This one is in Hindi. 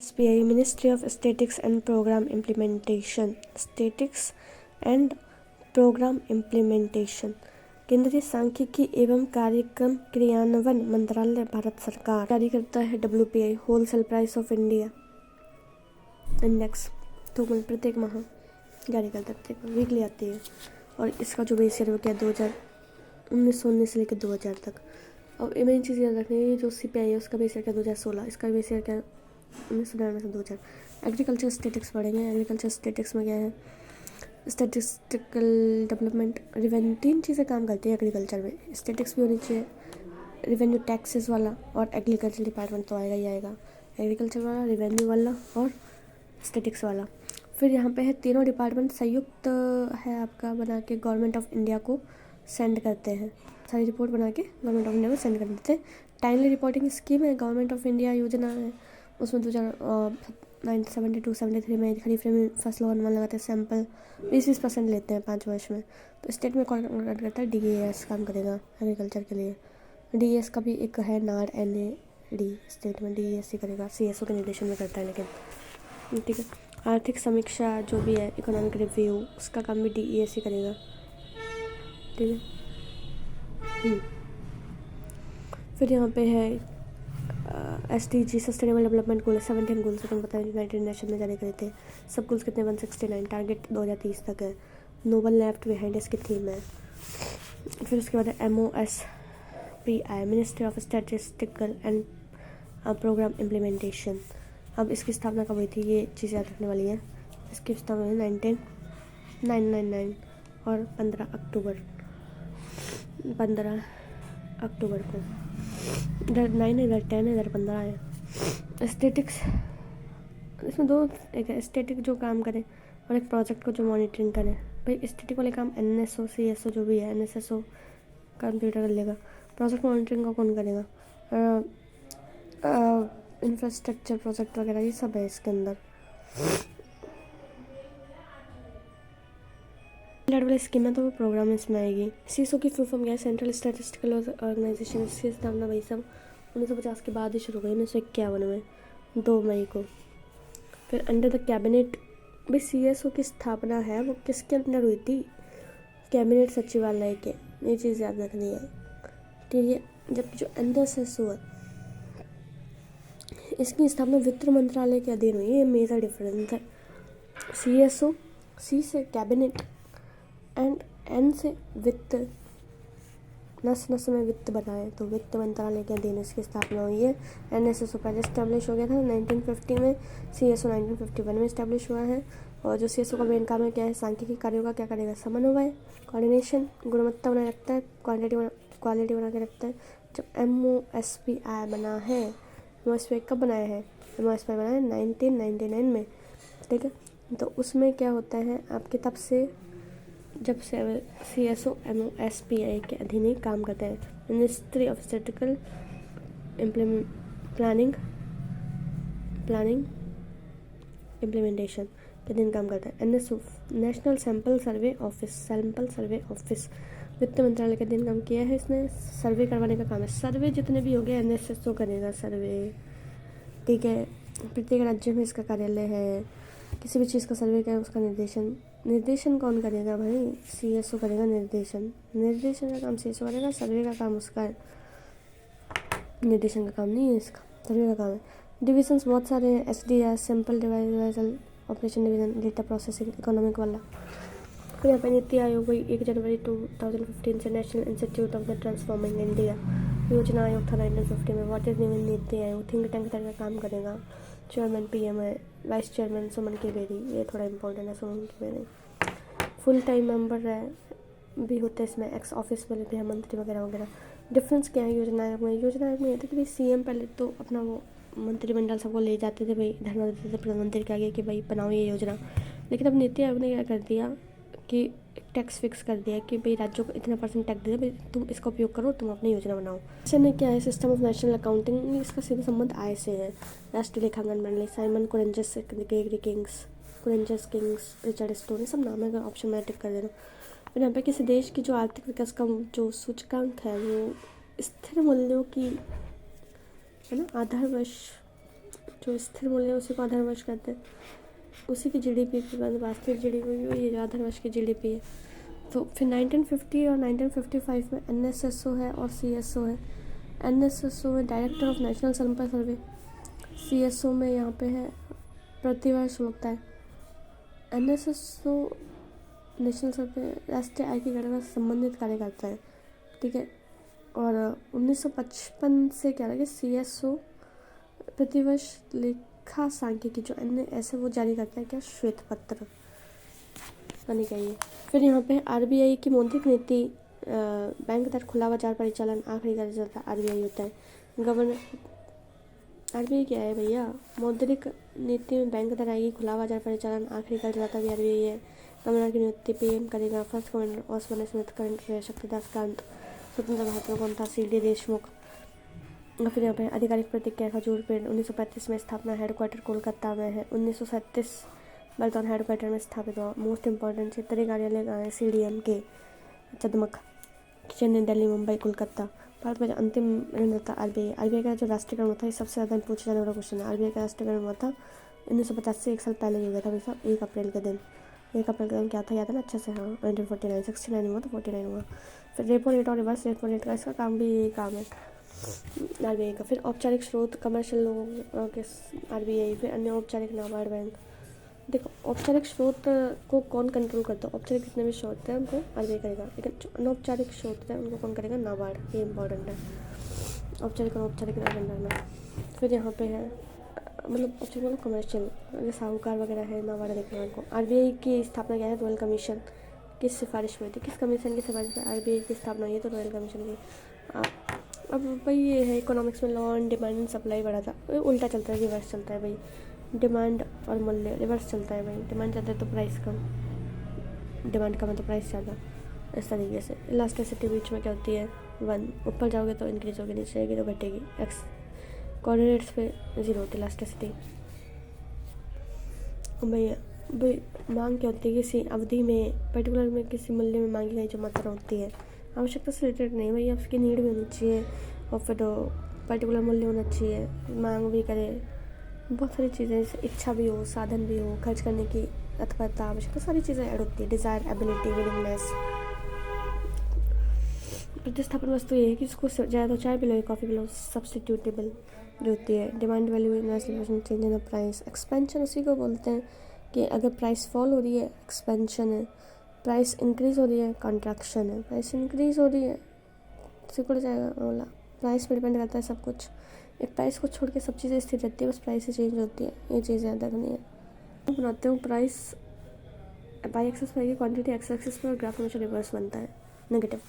SPI ministry of statics and programme implementation statics and programme implementation केंद्रीय सांख्यिकी एवं कार्यक्रम क्रियान्वयन मंत्रालय भारत सरकार जारी करता है। WPI wholesale price of India index तो प्रत्येक माह जारी करता है, प्रत्येक वीकली आती है। और इसका जो बेस ईयर वो क्या 2019 से लेकर 2000 तक। और मेन चीज़ याद रखनी है, जो CPI है उसका बेस ईयर क्या 2016, इसका बेस ईयर क्या 1999 से 2000। एग्रीकल्चर स्टैटिक्स पढ़ेंगे। एग्रीकल्चर स्टैटिक्स में क्या है, स्टैटिस्टिकल डेवलपमेंट रेवेन्यू, 3 चीज़ें काम करती है एग्रीकल्चर में। स्टैटिक्स भी होनी चाहिए, रेवेन्यू टैक्सेस वाला, और एग्रीकल्चर डिपार्टमेंट तो आएगा ही आएगा, एग्रीकल्चर वाला, रेवेन्यू वाला और स्टैटिक्स वाला। फिर यहाँ पे है तीनों डिपार्टमेंट संयुक्त है आपका बना के गवर्नमेंट ऑफ इंडिया को सेंड करते हैं। सारी रिपोर्ट बना के गवर्नमेंट ऑफ इंडिया को सेंड कर देते हैं। टाइमली रिपोर्टिंग स्कीम है, गवर्नमेंट ऑफ इंडिया योजना है। उसमें 1972-73 में खरीफ में फसलों का अनुमान लगाते हैं। सैंपल 20% लेते हैं 5 वर्ष में। तो स्टेट में कौन करता है, DES काम करेगा एग्रीकल्चर के लिए। DES का भी एक है नाड़ NAD, स्टेट में DES ही करेगा, CSO के निर्देशन में करता है। लेकिन ठीक है, आर्थिक समीक्षा जो भी है, इकोनॉमिक रिव्यू, उसका काम भी DES ही करेगा। ठीक है। फिर यहाँ पे है SDG sustainable development goal, 17 goals तुम पता है यूनाइटेड नेशन में जारी करे थे। सब गोल्स कितने 169, टारगेट 2030 तक है। नोबल लेफ्ट बिहाइंड इसकी थीम है। फिर उसके बाद है MOSPI ministry of statistical and programme implementation. अब इसकी स्थापना कब हुई थी, ये चीज़ याद रखने वाली है। इसकी स्थापना हुई 1999 और 15 अक्टूबर को। इधर 9 है, इधर 10 है, इधर 15 है। स्टैटिक्स इसमें दो, एक है स्टैटिक जो काम करे और एक प्रोजेक्ट को जो मॉनिटरिंग करे। भाई स्टैटिक वाले काम NSO CSO जो भी है, NSSO कंप्यूटर कर लेगा। प्रोजेक्ट मॉनिटरिंग का कौन करेगा, इंफ्रास्ट्रक्चर प्रोजेक्ट वगैरह ये सब है इसके अंदर। वाली स्कीम है तो वो प्रोग्राम इसमें आएगी। CSO की फुल फॉर्म क्या है, सेंट्रल स्टैटिस्टिकल ऑर्गेनाइजेशन। इसकी स्थापना भाई सब 1950 के बाद ही शुरू हुई, 1951 में 2 मई को। फिर अंडर द कैबिनेट, भाई CSO की स्थापना है वो किसके अंदर हुई थी, कैबिनेट सचिवालय के, ये चीज़ याद रखनी है। ठीक है। जबकि जो NSSO है इसकी स्थापना वित्त मंत्रालय के अधीन हुई है, ये मेजर डिफरेंस है। CSO, C से कैबिनेट एंड N से वित्त, नस में वित्त बनाए, तो वित्त मंत्रालय के अधीन इसकी स्थापना हुई है। NSSO पहले इस्टेब्लिश हो गया था 1950 में, CSO 1951 में इस्टेब्लिश हुआ है। और जो CSO का मेन काम है क्या है, सांख्यिकी कार्यों का क्या करेगा, समन्वय, कोऑर्डिनेशन, गुणवत्ता बनाए रखता है, क्वालिटी बना के रखता है। जब MOSPI बना है, MOSPI कब बनाया है, MOSPI बनाया है 1999 में। ठीक है। तो उसमें क्या होता है आपके तब से, जब से CSO MOSPI के अधीन ही काम करते हैं। Ministry of statistical planning implementation के अधीन काम करता है। NSO national sample survey office वित्त मंत्रालय के अधीन काम किया है। इसने सर्वे करवाने का काम है। सर्वे जितने भी हो गए NSSO करेगा सर्वे। ठीक है। प्रत्येक राज्य में इसका कार्यालय है। किसी भी चीज़ का सर्वे करें उसका निर्देशन कौन करेगा, भाई CSO करेगा निर्देशन का काम CSO करेगा। सर्वे का काम उसका है, निर्देशन का काम नहीं है इसका, सर्वे का काम है। डिविजन्स बहुत सारे हैं, SDR simple divisional operation division, data processing, economic वाला। फिर यहाँ पे नीति आयोग हुई 1 जनवरी 2015 से, national institute of the transforming India योजना आयोग था 1950 में। What is new NITI Aayog, think tank तरह का काम करेगा। चेयरमैन PM है, वाइस चेयरमैन सुमन की बेरी, ये थोड़ा इंपॉर्टेंट है सुमन की बेरी। फुल टाइम मेंबर है भी होते हैं इसमें, एक्स ऑफिस वाले गृह मंत्री वगैरह वगैरह। डिफरेंस क्या है योजना आयोग में, योजना आयोग में ये था कि भाई CM पहले तो अपना वो मंत्रिमंडल सबको ले जाते थे, भाई धन्यवाद देते थे प्रधानमंत्री के आगे कि भाई बनाओ ये योजना। लेकिन अब नीति आयोग ने क्या कर दिया कि टैक्स फिक्स कर दिया कि भाई राज्यों को इतना % टैक्स दे दो, भाई तुम इसका उपयोग करो, तुम अपनी योजना बनाओ। इसमें क्या है, सिस्टम ऑफ नेशनल अकाउंटिंग, इसका सीधा संबंध आय से है। राष्ट्रीय लेखांकन मंडली, साइमन कुरेंजस किंग्स, रिचर्ड स्टोन, ये सब नाम है, ऑप्शन में टिक कर देना। फिर यहाँ पे किसी देश की जो आर्थिक विकास का जो सूचकांक है वो स्थिर मूल्यों की है ना, आधार वर्ष जो स्थिर मूल्य है उसी को आधार वर्ष कहते हैं। उसी की जीडीपी के बाद वास्तविक जीडीपी भी ये जो आधार वर्ष की जीडीपी है। तो फिर 1950 और 1955 में एनएसएसओ है और सीएसओ है। एनएसएसओ में director of national sample survey, CSO में यहाँ पे है प्रतिवर्ष होता है। एनएसएसओ नेशनल सर्वे राष्ट्रीय आय की गणना से संबंधित कार्य करता है, ठीक है। और 1955 से क्या लगे सीएसओ प्रतिवर्ष लेखा सांख्यिकी जो एनएस है वो जारी करता है क्या, श्वेत पत्र यानी क्या ये। फिर यहाँ पे आरबीआई की मौद्रिक नीति, बैंक दर, खुला बाजार परिचालन, आखिरी का रिजल्ट आरबीआई होता है। गवर्नर आरबीआई क्या है भैया, मौद्रिक नीति में बैंक दर आएगी, खुला बाजार परिचालन, आखिरी का रिजल्ट भी आरबीआई है। गवर्नर की नियुक्ति पीएम करेगा। First governor Osborne Smith, current Shaktidas Kant, स्वतंत्र भारत में कौन था, सीडी देशमुख। और फिर यहाँ पे आधिकारिक प्रतीक खजूर पेड़, 1935 में स्थापना, हेडक्वार्टर कोलकाता में है। 1937 बर्तौन हेडक्वार्टर में स्थापित हुआ। मोस्ट इंपॉर्टेंट क्षेत्रीय कार्यालय कहाँ है, सीडीएम के चदमक, चेन्नई, दिल्ली, मुंबई, कोलकाता। भारत में जो अंतिम ऋणदाता आरबीआई। आरबीआई का जो राष्ट्रीयकरण हुआ था, ये सबसे ज़्यादा पूछा जाने वाला क्वेश्चन है। आरबीआई का राष्ट्रीयकरण हुआ था 1950 से 1 साल पहले हो गया था भाई साहब, 1 अप्रैल के दिन। 1 अप्रैल के दिन क्या था याद है ना अच्छे से, हाँ 1949, 69 हुआ तो 49 हुआ। फिर रेपो रेट और रिवर्स रेपो रेट का इसका काम भी यही काम है आरबीआई का। फिर औपचारिक स्रोत कमर्शियल लोगों के आरबीआई, फिर अन्य औपचारिक नाबार्ड बैंक। देखो औपचारिक स्रोत को कौन कंट्रोल करता है, औपचारिक जितने भी स्रोत हैं उनको आरबीआई करेगा, लेकिन जो अनौपचारिक स्रोत हैं उनको कौन करेगा, नाबार्ड। ये इंपॉर्टेंट है, औपचारिक और औपचारिक ना करना। फिर यहाँ पे है मतलब औपचारिक मतलब कमर्शियल, जैसे साहूकार वगैरह है, नाबार्ड देखना उनको। आरबीआई की स्थापना क्या है, रॉयल कमीशन किस सिफारिश में थी, किस कमीशन की सिफारिश में आरबीआई की स्थापना हुई है, तो रॉयल कमीशन की। अब भाई ये है इकोनॉमिक्स में law and demand and supply बढ़ा था, उल्टा चलता है, रिवर्स चलता है भाई। डिमांड और मूल्य रिवर्स चलता है भाई, डिमांड ज़्यादा है तो प्राइस कम, डिमांड कम है तो प्राइस ज़्यादा, इस तरीके से। इलास्टिसिटी बीच में क्या होती है, 1, ऊपर जाओगे तो इंक्रीज होगी, नीचे जाएगी तो घटेगी। एक्स कोऑर्डिनेट्स पे 0 होती है इलास्टिसिटी। भाई मांग क्या होती है, किसी अवधि में पर्टिकुलर में किसी मूल्य में मांगी गई जो मात्रा होती है, आवश्यकता से रिलेटेड नहीं भाई, आपकी नीड भी होनी चाहिए और फिर पर्टिकुलर मूल्य होना चाहिए, मांग भी करे, बहुत सारी चीज़ें, जैसे इच्छा भी हो, साधन भी हो, खर्च करने की तत्परता, आवश्यकता, सारी चीज़ें ऐड होती है। Desire, ability, willingness. प्रतिस्थापन वस्तु ये है कि इसको ज़्यादा तो चाय पिलो, कॉफ़ी पिलो, सब्सटीट्यूटेबल जो होती है। Demand value investment change in the price. Expansion उसी को बोलते हैं कि अगर प्राइस फॉल हो रही है एक्सपेंशन है, प्राइस इंक्रीज़ हो रही है कॉन्ट्रैक्शन है। प्राइस इंक्रीज़ हो रही है सिकुड़ जाएगा बोला, प्राइस पर डिपेंड करता है सब कुछ। एक प्राइस को छोड़ के सब चीज़ें स्थिर रहती है, बस प्राइस ही चेंज होती है, ये चीज़ याद रखनी है। बनाते हूँ प्राइस वाई एक्सेस पर, क्वांटिटी एक्स एक्सेस पर, और ग्राफ हमेशा रिवर्स बनता है, नेगेटिव।